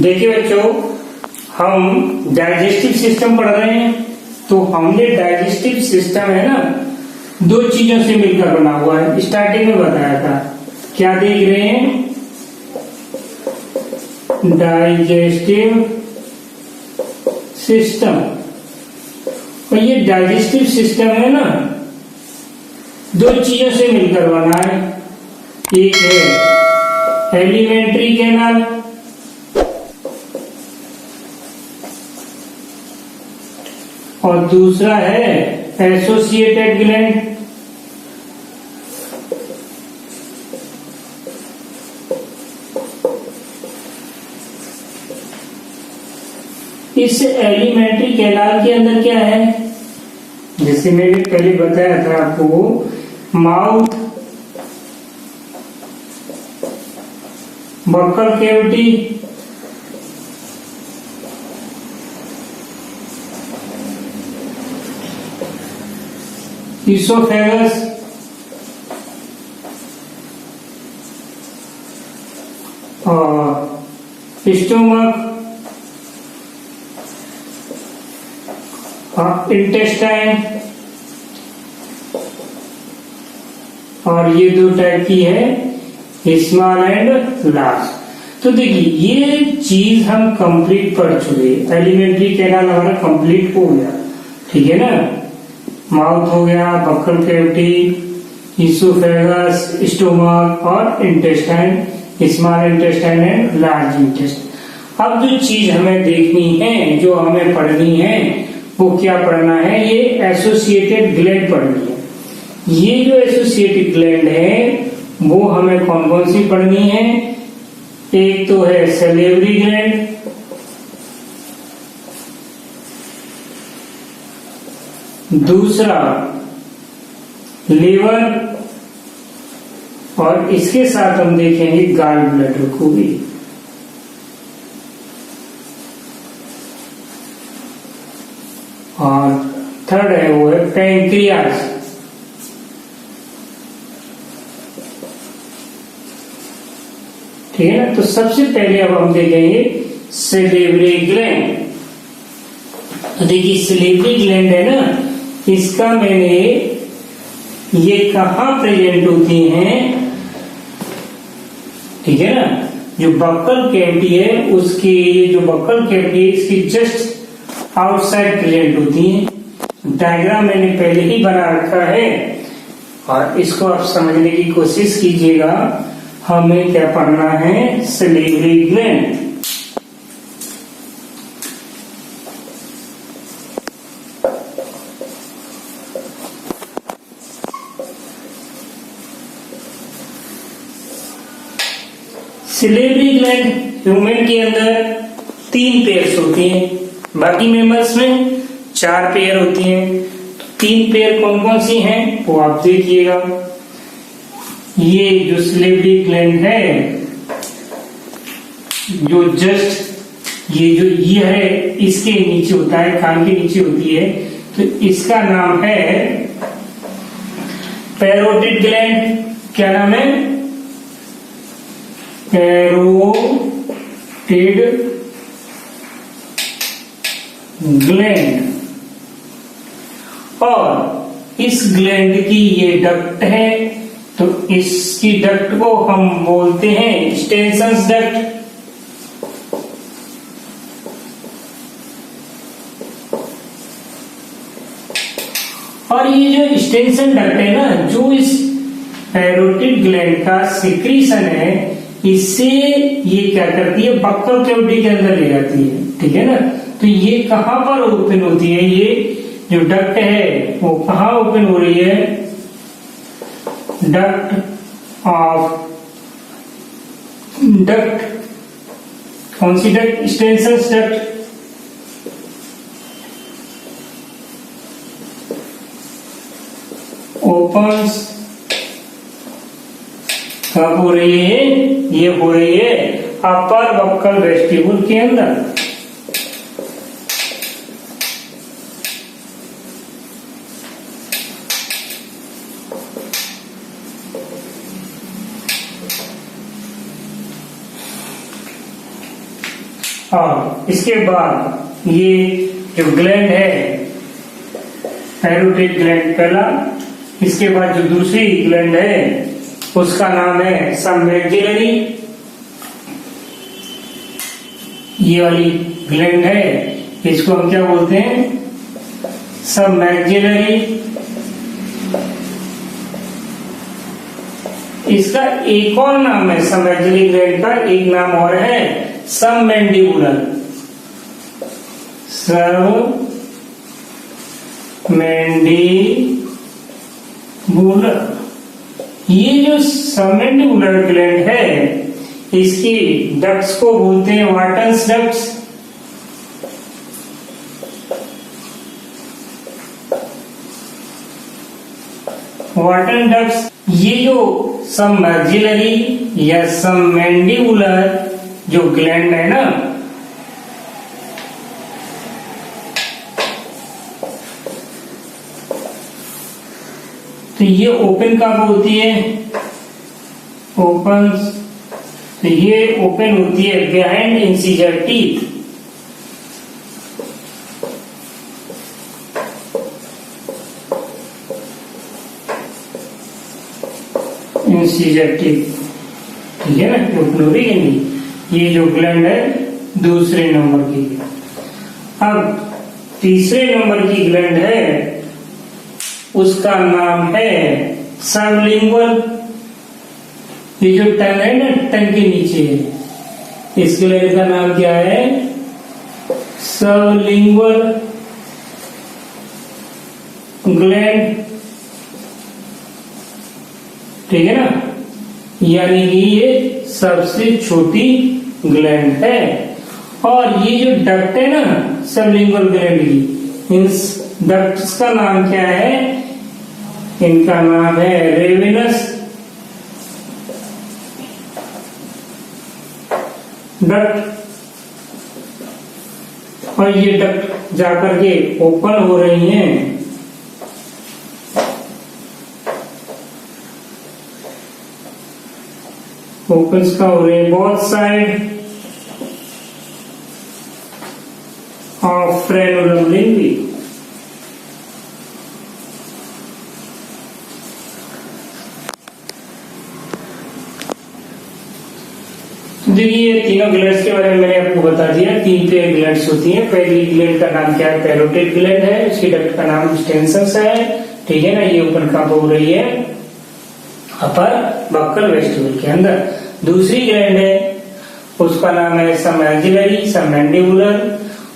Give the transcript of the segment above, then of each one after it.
देखिए बच्चों, हम डाइजेस्टिव सिस्टम पढ़ रहे हैं। तो हमने डाइजेस्टिव सिस्टम है ना, दो चीजों से मिलकर बना हुआ है। स्टार्टिंग में बताया था, क्या देख रहे हैं? Digestive system. और ये डाइजेस्टिव सिस्टम है ना, दो चीजों से मिलकर बना है। एक है एलिमेंट्री कैनाल और दूसरा है एसोसिएटेड ग्लैंड। इस एलिमेंट्री कैनाल के अंदर क्या है, जैसे मैंने पहले बताया था आपको, माउथ, बक्कल कैविटी, इसोफेगस, और स्टोमक, इंटेस्टाइन, और ये दो टाइप की है, स्मॉल एंड लार्ज। तो देखिए, ये चीज हम कंप्लीट पढ़ चुके। एलिमेंट्री कैनाल हमारा कंप्लीट हो गया, ठीक है ना। माउथ हो गया, बक्कल कैविटी, इसोफेगस, स्टोमक और intestine, small intestine and large intestine. अब जो चीज हमें देखनी है, जो हमें पढ़नी है, वो क्या पढ़ना है? ये एसोसिएटेड ग्लैंड पढ़नी है। ये जो एसोसिएटेड ग्लैंड है, वो हमें कौन कौन सी पढ़नी है? एक तो है सैलिवरी ग्लैंड, दूसरा लीवर, और इसके साथ हम देखेंगे गॉल ब्लैडर को भी। और थर्ड है वो है पैंक्रियाज। ठीक है ना। तो सबसे पहले अब हम देखेंगे सैलिवरी ग्लैंड। तो देखिए, सैलिवरी ग्लैंड है ना, इसका मैंने ये कहाँ प्रेजेंट होती हैं, ठीक है ना। जो बक्कल कैविटी है, उसकी ये जो बक्कल कैविटी है, इसकी जस्ट आउटसाइड प्रेजेंट होती हैं। डायग्राम मैंने पहले ही बना रखा है और इसको आप समझने की कोशिश कीजिएगा। हमें क्या पढ़ना है? Salivary gland. Salivary gland human के अंदर 3 पेयर्स होती हैं, बाकी मेंबर्स में 4 पेयर होती हैं। तो 3 पेयर कौन कौन सी हैं, वो आप देखिएगा। ये जो सैलिवरी ग्लैंड है, जो जस्ट ये जो ये है, इसके नीचे होता है, कान के नीचे होती है। तो इसका नाम है पैरोटिड ग्लैंड। क्या नाम है? Parotid gland. और इस ग्लैंड की ये डक्ट है, तो इसकी डक्ट को हम बोलते हैं स्टेनसन्स डक्ट। और ये जो स्टेनसन डक्ट है ना, जो इस पैरोटिड ग्लैंड का सिक्रीशन है, इससे ये क्या करती है? बक्कल कैविटी के अंदर ले जाती है, ठीक है ना। तो ये कहां पर ओपन होती है? ये जो डक्ट है, वो कहां ओपन हो रही है? डक्ट, कौन सी डक्ट? स्टेनसन्स डक्ट। ओपन्स कब हो रही है? ये हो रही है अपर बक्कल वेस्टिबुल के अंदर। और इसके बाद ये जो ग्लैंड है पैरोटिड ग्लैंड पहला, इसके बाद जो दूसरी ग्लैंड है उसका नाम है सबमैक्सिलरी। ये वाली ग्लैंड है इसको हम क्या बोलते हैं, सबमैक्सिलरी। इसका एक और नाम है सबमैक्सिलरी ग्लैंड का, एक नाम और है सबमैंडिबुलर। सबमैंडिबुलर, ये जो सबमैंडिबुलर ग्लैंड है इसकी डक्ट्स को बोलते हैं वाटन्स डक्ट्स। वाटन डक्ट्स, ये जो सबमैक्सिलरी या सबमैंडिबुलर जो ग्लैंड है ना, तो ये ओपन कब होती है, ओपन, तो ये ओपन होती है behind incisor teeth. Incisor teeth, ठीक है ना, ओपन हो रही है नहीं। ये जो ग्लैंड है दूसरे नंबर की। अब तीसरे नंबर की ग्लैंड है उसका नाम है सबलिंगुअल। ये जो टंग है ना, टंग के नीचे है, इस ग्लैंड का नाम क्या है, सबलिंगुअल ग्लैंड, ठीक है ना। यानी कि ये सबसे छोटी ग्लैंड है। और ये जो डक्ट है ना सबलिंगुअल ग्लैंड की, इन डक्ट्स का नाम क्या है, इनका नाम है रेविनस डक्ट। और ये डक्ट जाकर के ओपन हो रही हैं ओपन्स का हो रहे हैं बोथ साइड ऑफ फ्रेनुलम लिंगवी। देखिए तीनों ग्लैंड्स के बारे में मैंने आपको बता दिया। तीन पेयर ग्लैंड्स होती हैं। पहली ग्लैंड का नाम क्या है, पैरोटिड ग्लैंड है। उसकी डक्ट का नाम स्टेंसस है, ठीक है ना। ये ओपन कहाँ हो रही है, अपर बक्कल वेस्टिब्यूल के अंदर। दूसरी ग्लैंड है उसका नाम है सबमैक्सिलरी, सबमैंडिबुलर,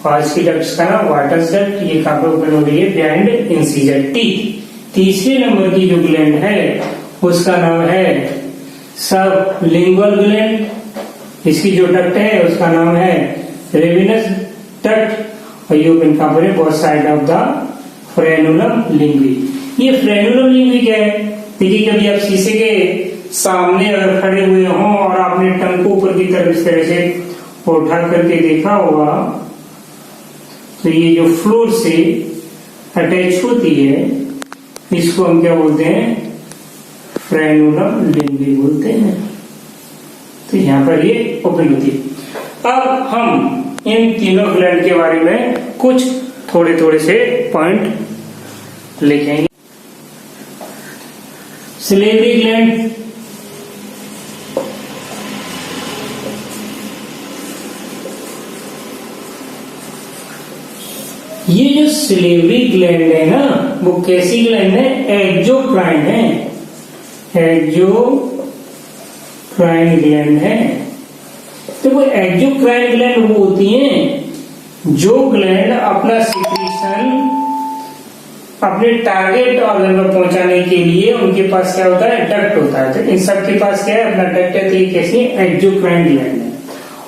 और इसकी डक्ट्स का नाम वाटर्स डक्ट। ये कहाँ पे ओपन हो रही है, बिहाइंड इंसिजर टीथ। तीसरे नंबर की जो ग्लैंड है उसका नाम है सबलिंगुअल ग्लैंड। इसकी जो डक्ट है उसका नाम है रेविनस डक्ट, और ये ओपन कहाँ पर है, both side of the frenulum linguae. ये फ्रेनुलम लिंगवी क्या है, देखिए कभी आप शीशे के सामने अगर खड़े हुए हों और आपने टंग को ऊपर की तरफ इस तरह से उठा करके देखा होगा, तो ये जो फ्लोर से अटैच होती है इसको हम क्या बोलते हैं, फ्रेनुलम लिंगवी बोलते हैं। तो यहाँ पर ये ओपन होती है। अब हम इन तीनों ग्लैंड के बारे में कुछ थोड़े थोड़े से पॉइंट लिखेंगे। सिलेवरी ग्लैंड, ये जो सिलेवरी ग्लैंड है ना, वो कैसी ग्लैंड है, एक्सोक्राइन है। एक्सोक्राइन ग्लैंड है। तो वो एक्सोक्राइन ग्लैंड वो होती हैं जो ग्लैंड अपना सिक्रीशन अपने टारगेट ऑर्गन में पहुंचाने के लिए उनके पास क्या होता है, डक्ट होता है। तो इन सब के पास क्या है, अपना डक्ट है। तो ये कैसी एक्सोक्राइन ग्लैंड है।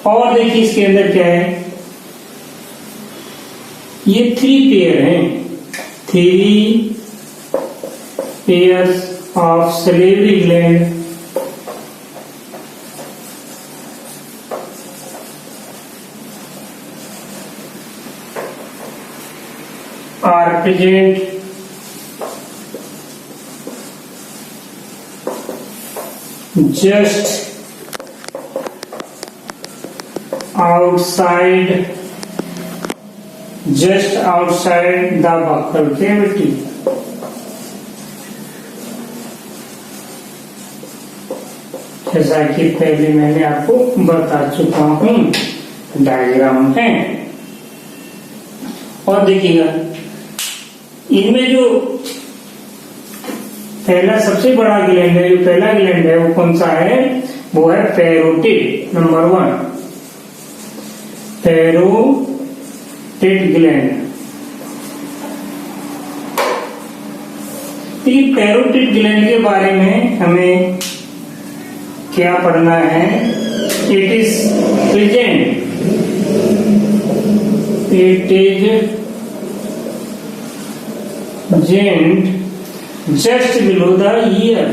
और देखिए इसके अंदर क्या है, ये 3 पेयर हैं, 3 pairs of salivary gland are present just outside, just outside the buccal cavity. जैसा कि पहले मैंने आपको बता चुका हूं, डायग्राम है। और देखिएगा इनमें जो पहला सबसे बड़ा ग्लैंड है, जो पहला ग्लैंड है वो कौन सा है, वो है पैरोटिड, नंबर 1 पैरोटिड ग्लैंड। देखिए पैरोटिड ग्लैंड के बारे में हमें क्या पढ़ना है, it is present, it is present just below the ear,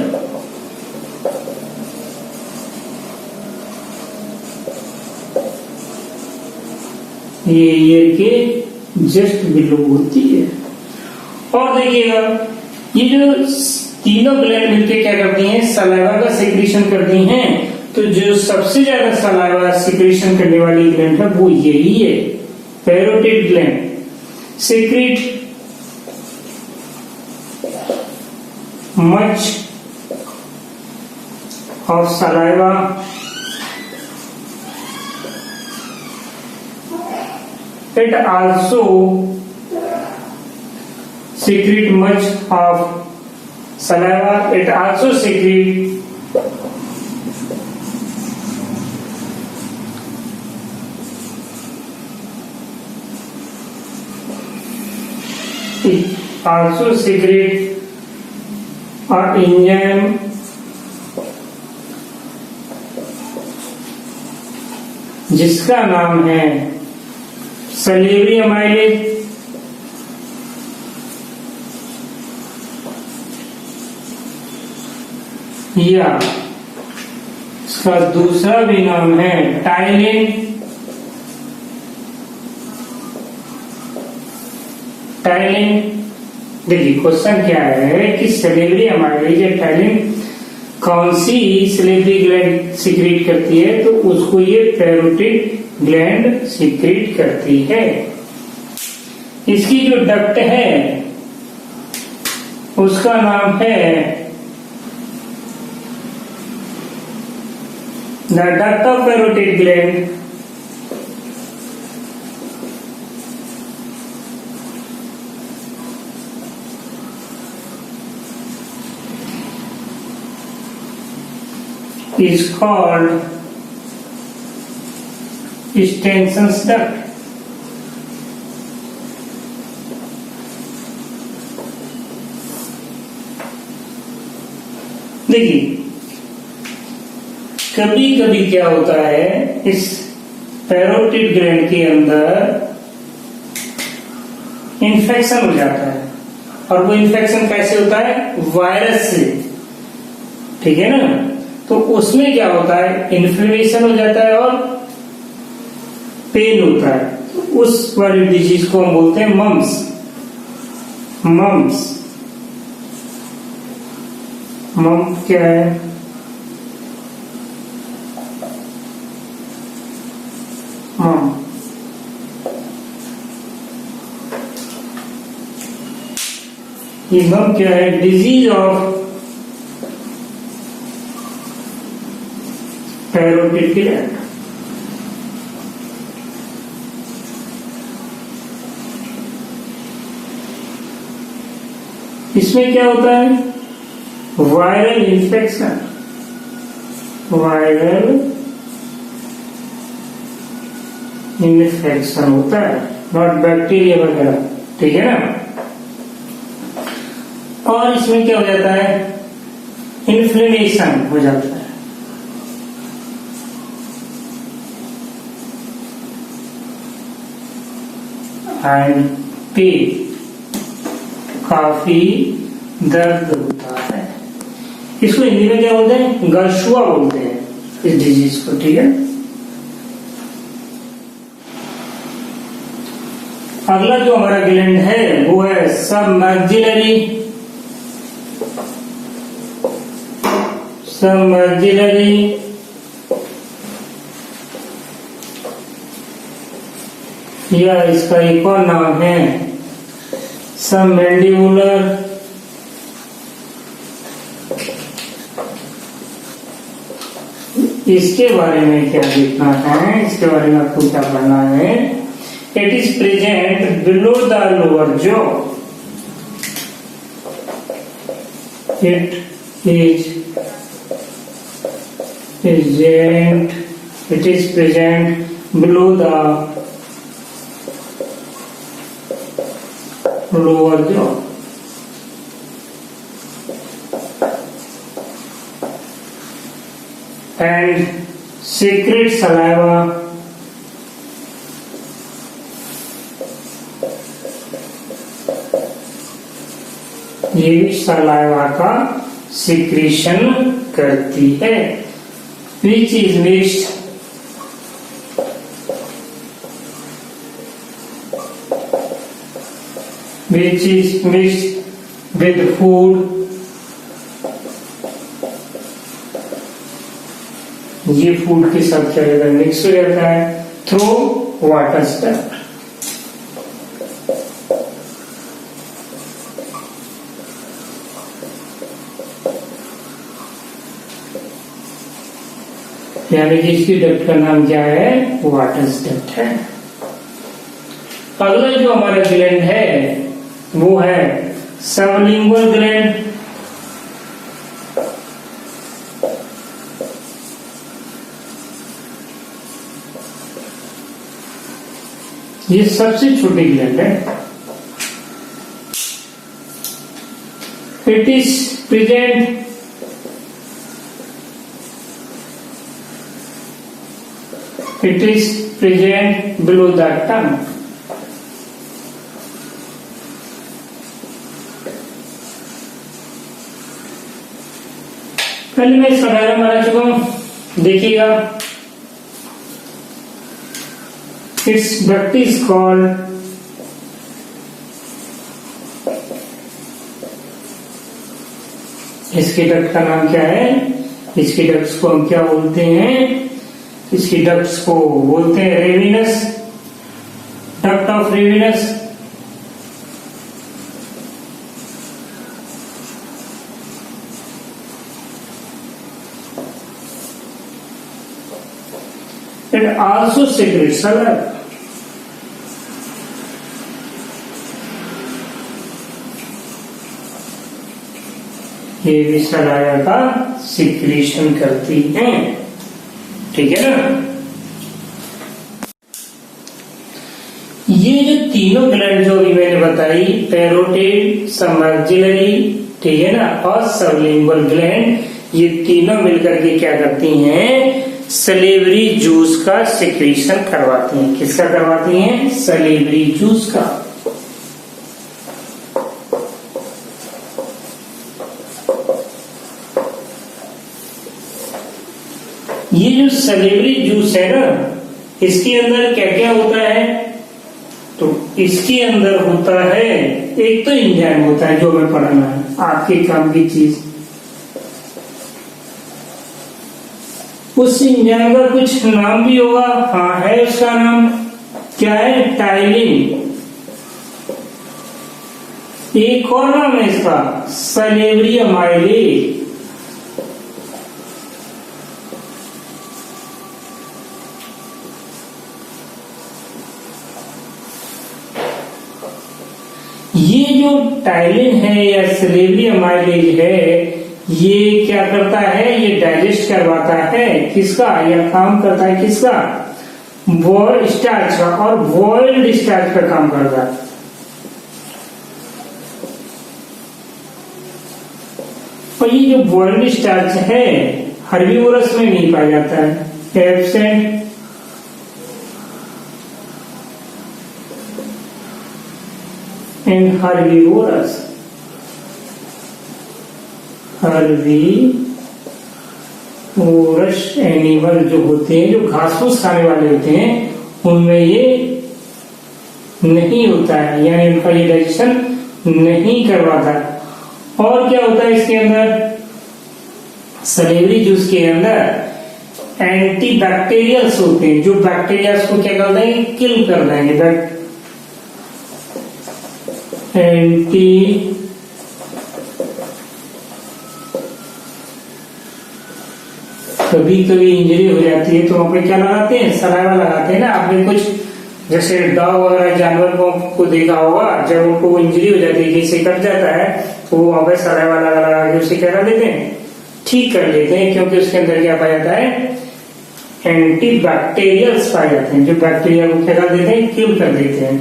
ये ईयर के जस्ट बिलो होती है। और देखिएगा ये जो तीनों ग्लैंड मिलकर क्या करती हैं, सलाइवा का सिक्रीशन करती हैं। तो जो सबसे ज्यादा सलाइवा सिक्रीशन करने वाली ग्लैंड है वो यही है, parotid gland. Secrete much of saliva it also secrete much of saliva, it also secrete it also secrete enzyme जिसका नाम है सलेवरी अमाइलेज। या इसका दूसरा भी नाम है टाइलिन। टाइलिन देखिए क्वेश्चन क्या है कि सलेवरी अमाइलेज या टाइलिन कौन सी सलेवरी ग्लैंड सिक्रीट करती है, तो उसको ये पैरोटिड ग्लैंड सिक्रीट करती है। इसकी जो डक्ट है उसका नाम है the duct of parotid gland. is called Stensen's duct. देखिए कभी कभी क्या होता है, इस पैरोटिड ग्लैंड के अंदर इन्फेक्शन हो जाता है। और वो इन्फेक्शन कैसे होता है, वायरस से, ठीक है ना। तो उसमें क्या होता है, इन्फ्लेमेशन हो जाता है और पेन होता है। उस वाली डिजीज को हम बोलते हैं मम्स। मम्स मम्स क्या है, मम ये मम क्या है, डिजीज ऑफ पैरोटिड ग्लैंड। इसमें क्या होता है, वायरल इन्फेक्शन, वायरल इन्फेक्शन होता है, नॉट बैक्टीरिया वगैरह, ठीक है ना। और इसमें क्या हो जाता है, इन्फ्लेमेशन हो जाता है। एंड पेन, काफी दर्द होता है। इसको हिंदी में क्या बोलते हैं, गलशुआ बोलते हैं इस डिजीज को, ठीक है। अगला जो हमारा ग्लैंड है वो है सबमर्जिलरी। सबमर्जिलरी या इसका एक और नाम है सबमैंडिबुलर इसके बारे में क्या देखना है, इसके बारे में आपको क्या पढ़ना है। It is present below the lower jaw, it is present below the lower jaw. And secret saliva ये भी सलाइवा का सिक्रीशन करती है। Which is mixed with food, ये फूड के साथ क्या रहता है, मिक्स हो जाता है थ्रू वाटर स्टेप। यानी कि इसकी डक्ट का नाम क्या है, वाटर स्टेप है। अगला जो हमारा ग्लैंड है वो है सबलिंगुअल ग्लैंड। ये सबसे छोटी ग्लैंड है। It is present below the tongue. पहले मैं इसका डायग्राम बना चुका हूं, देखिएगा। Its duct is called इसके डक्ट का नाम क्या है, इसके डक्ट्स को हम क्या बोलते हैं, इसकी डक्ट्स को बोलते हैं Rivinus, duct of Rivinus. It also secretes saliva। ये भी सलाइवा का सिक्रीशन करती हैं, ठीक है ना। ये जो तीनों ग्लैंड जो अभी मैंने बताई, पैरोटिड, सबमर्जिलरी, ठीक है ना, और सबलिंगुअल ग्लैंड, ये तीनों मिलकर के क्या करती हैं, सलेवरी जूस का सिक्रीशन करवाती हैं। किसका करवाती हैं, सलेवरी जूस का। ये जो सलेवरी जूस है ना, इसके अंदर क्या क्या होता है, तो इसके अंदर होता है एक तो एंजाइम होता है, जो हमें पढ़ना है, आपके काम की चीज। उस एंजाइम का कुछ नाम भी होगा, हाँ है, उसका नाम क्या है, टाइलिन। एक और नाम है इसका, सलेवरी अमाइलेज। ये जो टाइलिन है या सलेवरी अमाइलेज है, ये क्या करता है, ये डाइजेस्ट करवाता है किसका, या काम करता है किसका, बॉइल्ड स्टार्च का, और बॉइल्ड स्टार्च का काम करता है। और ये जो बॉइल्ड स्टार्च है हर्बीवोरस में नहीं पाया जाता है, एब्सेंट। इन हर्बीवोरस, हर्बीवोरस एनिमल जो होते हैं, जो घास फूस खाने वाले होते हैं, उनमें ये नहीं होता है, यानी उनका ये डाइजेशन नहीं करवाता। और क्या होता है इसके अंदर, सलेवरी जूस के अंदर एंटी बैक्टीरियल्स होते हैं, जो बैक्टीरिया को क्या कर देंगे, किल कर देंगे। एंटी कभी कभी इंजरी हो जाती है तो वहां पे क्या लगाते हैं, सलाइवा लगाते हैं ना। आपने कुछ जैसे डॉग वगैरह जानवर को देखा होगा, जब उनको इंजरी हो जाती है, जैसे कट जाता है, तो वहां पे सलाइवा लगा के उसे क्या कर देते हैं, ठीक कर लेते हैं, क्योंकि उसके अंदर क्या पाया जाता है, एंटी बैक्टीरियल्स पाए जाते हैं, जो बैक्टीरिया को क्या कर देते हैं, किल कर देते हैं।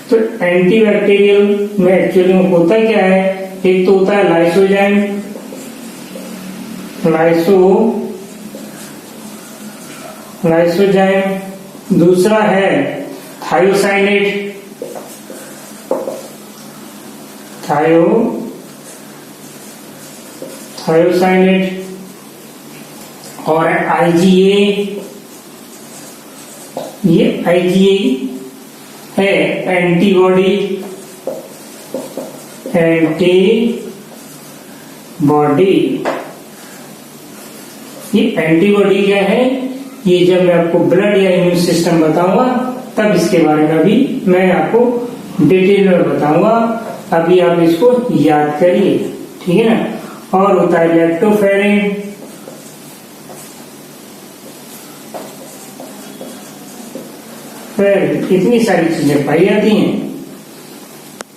तो एंटी बैक्टीरियल में एक्चुअली में होता क्या है, एक तो होता है लाइसोजाइम, लाइसोजाइम, दूसरा है थायोसाइनेट, थायोसाइनेट, और आईजीए। ये आईजीए है एंटीबॉडी, ये एंटीबॉडी क्या है, ये जब मैं आपको ब्लड या इम्यून सिस्टम बताऊंगा तब इसके बारे में भी मैं आपको डिटेल में बताऊंगा। अभी आप इसको याद करिए, ठीक है ना। और होता है लैक्टोफेरिन, फिर इतनी सारी चीजें पाई जाती हैं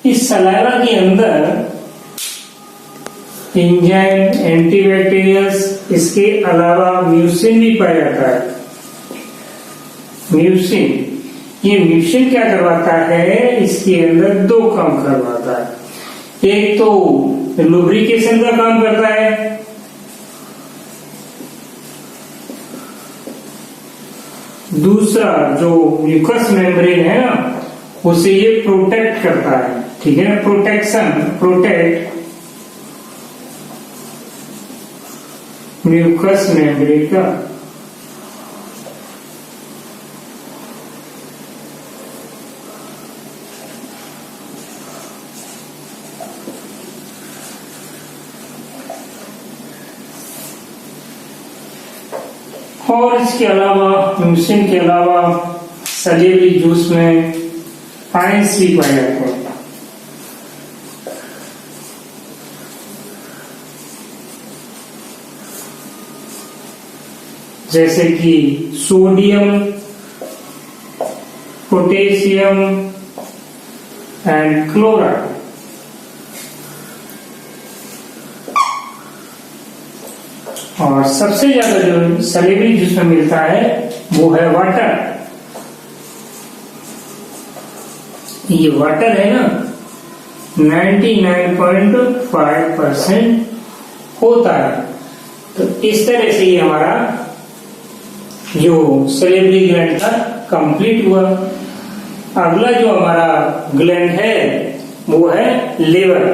इस सलाइवा के अंदर। एंजाइम, एंटीबैक्टीरियल्स, इसके अलावा म्यूसिन भी पाया जाता है। म्यूसिन, ये म्यूसिन क्या करवाता है, इसके अंदर दो काम करवाता है। एक तो लुब्रिकेशन का काम करता है, दूसरा जो म्यूकस मेम्ब्रेन है ना, उसे ये प्रोटेक्ट करता है, ठीक है ना। प्रोटेक्ट म्यूकस मेम्ब्रेन का। और इसके अलावा, म्यूसिन के अलावा सलेबरी जूस में आयंस भी पाए जाते हैं। जैसे कि सोडियम, पोटेशियम एंड क्लोराइड। और सबसे ज्यादा जो सलेबरी जूस में मिलता है वो है वाटर। ये वाटर है ना, 99.5% होता है। तो इस तरह से ये हमारा जो सलेबरी ग्लैंड का कंप्लीट हुआ। अगला जो हमारा ग्लैंड है वो है लिवर।